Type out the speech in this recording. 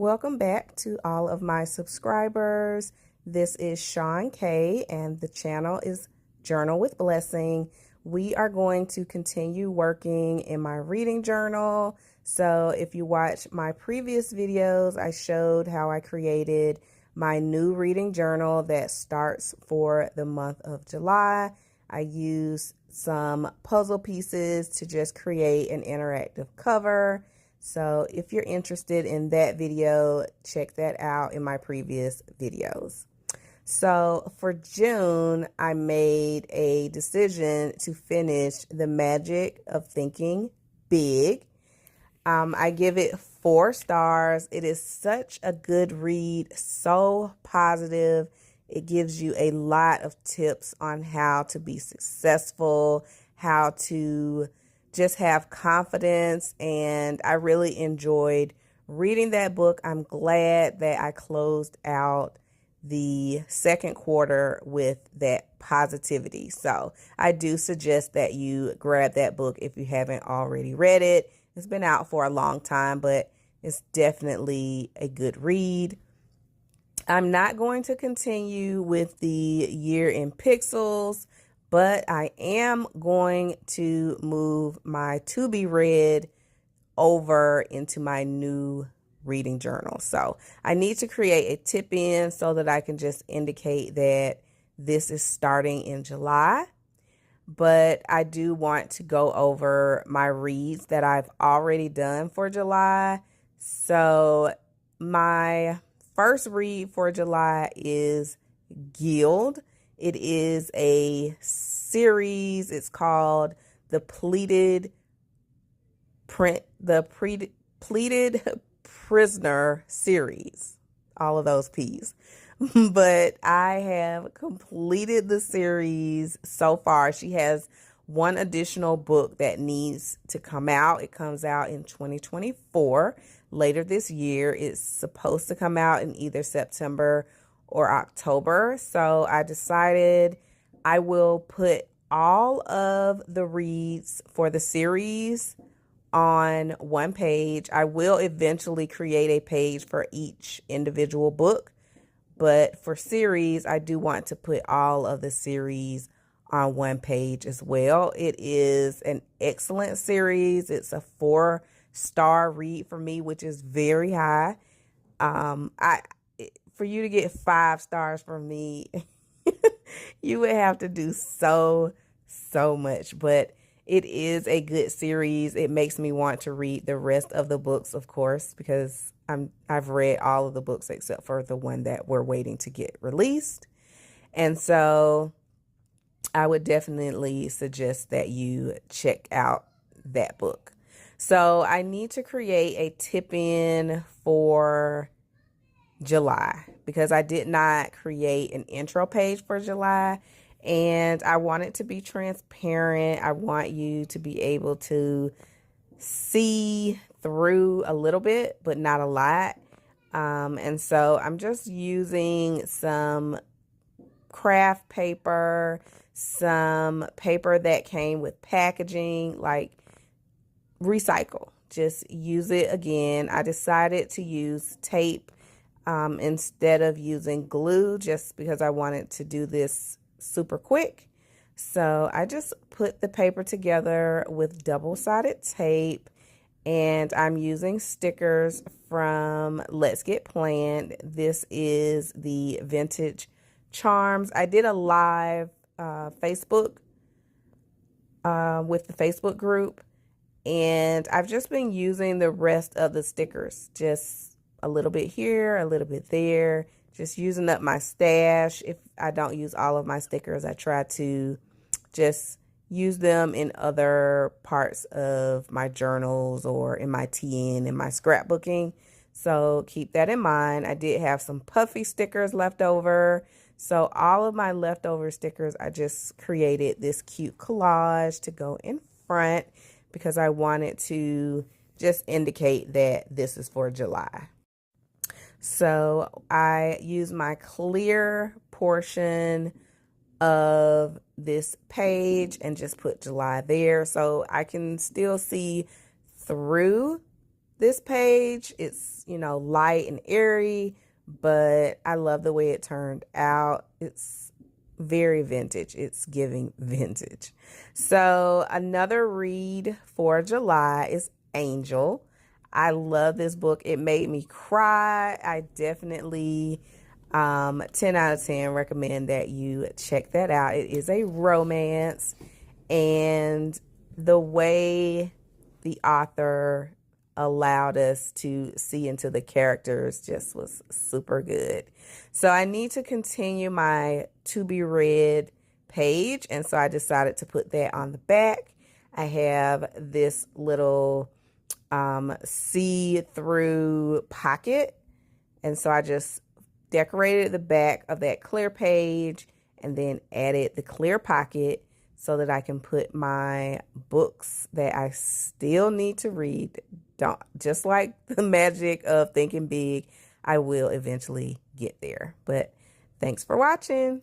Welcome back to all of my subscribers. This is Sean K, and the channel is Journal with Blessing. We are going to continue working in my reading journal. So if you watch my previous videos, I showed how I created my new reading journal that starts for the month of July. I used some puzzle pieces to just create an interactive cover. So if you're interested in that video, check that out in my previous videos. So for June, I made a decision to finish The Magic of Thinking Big. I give it 4 stars. It is such a good read, so positive. It gives you a lot of tips on how to be successful, how to just have confidence, and I really enjoyed reading that book. I'm glad that I closed out the second quarter with that positivity. So I do suggest that you grab that book if you haven't already read it. It's been out for a long time, but it's definitely a good read. I'm not going to continue with the year in pixels, but I am going to move my to be read over into my new reading journal. So I need to create a tip in so that I can just indicate that this is starting in July. But I do want to go over my reads that I've already done for July. So my first read for July is Guild. It is a series. It's called the Pleaded Prisoner series. All of those P's. But I have completed the series so far. She has one additional book that needs to come out. It comes out in 2024, later this year. It's supposed to come out in either September or October. So I decided I will put all of the reads for the series on one page. I will eventually create a page for each individual book, but for series, I do want to put all of the series on one page as well. It is an excellent series. It's a 4-star read for me, which is very high. For you to get 5 stars from me, you would have to do so much, but it is a good series. It makes me want to read the rest of the books, of course, because I've read all of the books except for the one that we're waiting to get released. And so I would definitely suggest that you check out that book. So I need to create a tip-in for July because I did not create an intro page for July, and I want it to be transparent. I want you to be able to see through a little bit, but not a lot. And so I'm just using some craft paper, some paper that came with packaging, like recycle. Just use it again. I decided to use tape instead of using glue just because I wanted to do this super quick. So I just put the paper together with double-sided tape, and I'm using stickers from Let's Get Planned. This is the Vintage Charms. I did a live Facebook with the Facebook group, and I've just been using the rest of the stickers, just a little bit here, a little bit there, just using up my stash. If I don't use all of my stickers, I try to just use them in other parts of my journals or in my TN, in my scrapbooking. So keep that in mind. I did have some puffy stickers left over. So all of my leftover stickers, I just created this cute collage to go in front because I wanted to just indicate that this is for July. So I use my clear portion of this page and just put July there so I can still see through this page. It's, you know, light and airy, but I love the way it turned out. It's very vintage. It's giving vintage. So another read for July is Angel. I love this book. It made me cry. I definitely 10 out of 10 recommend that you check that out. It is a romance, and the way the author allowed us to see into the characters just was super good. So I need to continue my to be read page, and so I decided to put that on the back. I have this little see-through pocket, and so I just decorated the back of that clear page and then added the clear pocket so that I can put my books that I still need to read. Don't, just like the magic of thinking big, I will eventually get there. But thanks for watching.